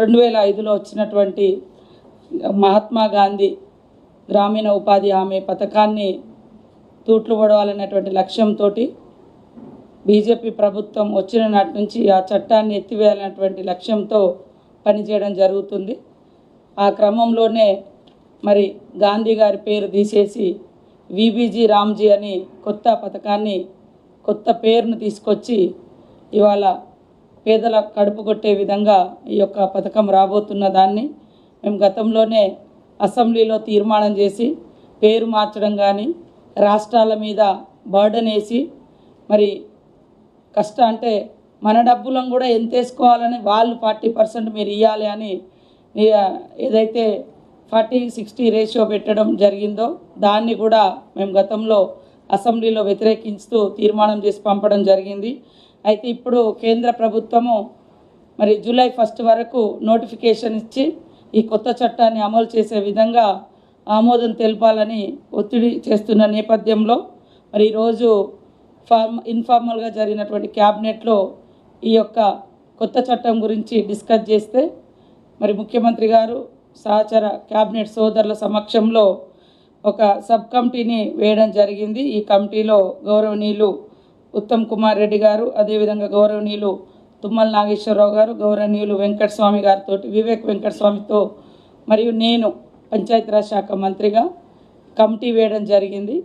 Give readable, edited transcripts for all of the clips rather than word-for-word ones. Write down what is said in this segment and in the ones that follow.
2005లో వచ్చినటువంటి మహాత్మా గాంధీ గ్రామీణ ఉపాధి హామీ పథకాన్ని తూట్లు పడవాలనేటువంటి లక్ష్యంతో బీజేపీ ప్రభుత్వం వచ్చిన నాటి నుంచి ఆ చట్టాన్ని ఎత్తివేయాలనేటువంటి లక్ష్యంతో పనిచేయడం జరుగుతుంది. ఆ క్రమంలోనే మరి గాంధీ గారి పేరు తీసేసి విబిజీ రామ్జీ అని కొత్త పథకాన్ని, కొత్త పేరును తీసుకొచ్చి ఇవాళ పేదల కడుపు కొట్టే విధంగా ఈ యొక్క పథకం రాబోతున్న దాన్ని మేము గతంలోనే అసెంబ్లీలో తీర్మానం చేసి పేరు మార్చడం కానీ, రాష్ట్రాల మీద బర్డెన్ వేసి మరి అంటే మన డబ్బులను కూడా ఎంత వేసుకోవాలని వాళ్ళు 40% మీరు ఇవ్వాలి అని ఏదైతే 40-60 రేషియో పెట్టడం జరిగిందో దాన్ని కూడా మేము గతంలో అసెంబ్లీలో వ్యతిరేకిస్తూ తీర్మానం చేసి పంపడం జరిగింది. అయితే ఇప్పుడు కేంద్ర ప్రభుత్వము మరి జూలై 1 వరకు నోటిఫికేషన్ ఇచ్చి ఈ కొత్త చట్టాన్ని అమలు చేసే విధంగా ఆమోదం తెలపాలని ఒత్తిడి చేస్తున్న నేపథ్యంలో మరి ఈరోజు ఇన్ఫార్మల్గా జరిగినటువంటి క్యాబినెట్లో ఈ యొక్క కొత్త చట్టం గురించి డిస్కస్ చేస్తే మరి ముఖ్యమంత్రి గారు సహచర క్యాబినెట్ సోదరుల సమక్షంలో ఒక సబ్ కమిటీని వేయడం జరిగింది. ఈ కమిటీలో గౌరవనీయులు ఉత్తమ్ కుమార్ రెడ్డి గారు, అదేవిధంగా గౌరవనీయులు తుమ్మల నాగేశ్వరరావు గారు, గౌరవనీయులు వెంకటస్వామి గారితో, వివేక్ వెంకటస్వామితో మరియు నేను పంచాయతీరాజ్ శాఖ మంత్రిగా కమిటీ వేయడం జరిగింది.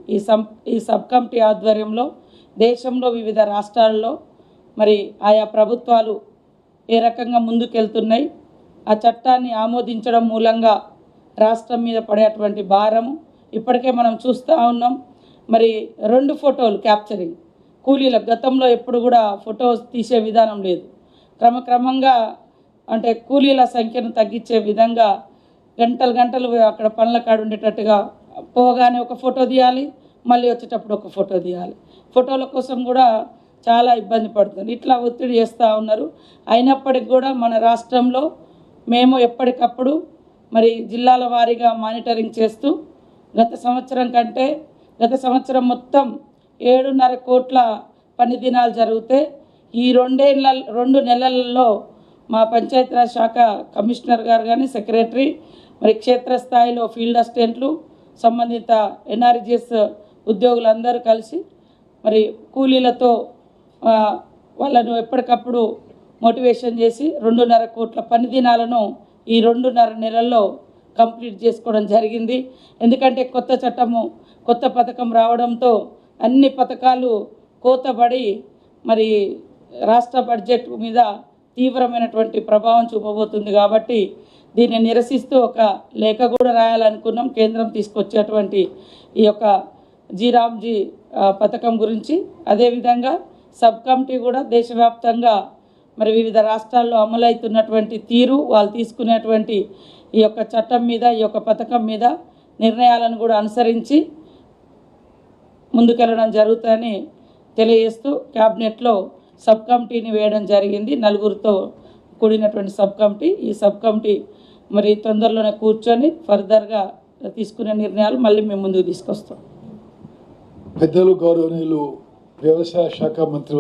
ఈ సబ్ కమిటీ ఆధ్వర్యంలో దేశంలో వివిధ రాష్ట్రాల్లో మరి ఆయా ప్రభుత్వాలు ఏ రకంగా ముందుకెళ్తున్నాయి, ఆ చట్టాన్ని ఆమోదించడం మూలంగా రాష్ట్రం మీద పడేటువంటి భారము ఇప్పటికే మనం చూస్తూ ఉన్నాం. మరి 2 ఫోటోలు క్యాప్చరింగ్ కూలీల గతంలో ఎప్పుడు కూడా ఫొటోస్ తీసే విధానం లేదు. క్రమక్రమంగా అంటే కూలీల సంఖ్యను తగ్గించే విధంగా గంటలు అక్కడ పనుల కాడ ఉండేటట్టుగా పోగానే ఒక ఫోటో తీయాలి, మళ్ళీ వచ్చేటప్పుడు ఒక ఫోటో తీయాలి. ఫోటోల కోసం కూడా చాలా ఇబ్బంది పడుతుంది. ఇట్లా ఒత్తిడి చేస్తూ ఉన్నారు. అయినప్పటికీ కూడా మన రాష్ట్రంలో మేము ఎప్పటికప్పుడు మరి జిల్లాల వారీగా మానిటరింగ్ చేస్తూ గత సంవత్సరం మొత్తం 7.5 కోట్ల పని దినాలు జరిగితే ఈ 2 నెలలలో మా పంచాయతీరాజ్ శాఖ కమిషనర్ గారు కానీ, సెక్రటరీ, మరి క్షేత్రస్థాయిలో ఫీల్డ్ అసిస్టెంట్లు, సంబంధిత ఎన్ఆర్జిఎస్ ఉద్యోగులందరూ కలిసి మరి కూలీలతో వాళ్ళను ఎప్పటికప్పుడు మోటివేషన్ చేసి 2.5 కోట్ల పని దినాలను ఈ 2.5 నెలల్లో కంప్లీట్ చేసుకోవడం జరిగింది. ఎందుకంటే కొత్త పథకం రావడంతో అన్ని పథకాలు కోతబడి మరి రాష్ట్ర బడ్జెట్ మీద తీవ్రమైనటువంటి ప్రభావం చూపబోతుంది. కాబట్టి దీన్ని నిరసిస్తూ ఒక లేఖ కూడా రాయాలనుకున్నాం కేంద్రం తీసుకొచ్చేటువంటి ఈ యొక్క జీరామ్జీ పథకం గురించి. అదేవిధంగా సబ్ కమిటీ కూడా దేశవ్యాప్తంగా మరి వివిధ రాష్ట్రాల్లో అమలవుతున్నటువంటి తీరు, వాళ్ళు తీసుకునేటువంటి ఈ యొక్క చట్టం మీద, ఈ యొక్క పథకం మీద నిర్ణయాలను కూడా అనుసరించి ముందుకెళ్ళడం జరుగుతుందని తెలియజేస్తూ క్యాబినెట్లో సబ్ కమిటీని వేయడం జరిగింది. 4తో కూడినటువంటి సబ్ కమిటీ. ఈ సబ్ కమిటీ మరి తొందరలోనే కూర్చొని ఫర్దర్గా తీసుకునే నిర్ణయాలు మళ్ళీ మేము ముందుకు తీసుకొస్తాం. పెద్దలు గౌరవనీయులు వ్యవసాయ శాఖ మంత్రి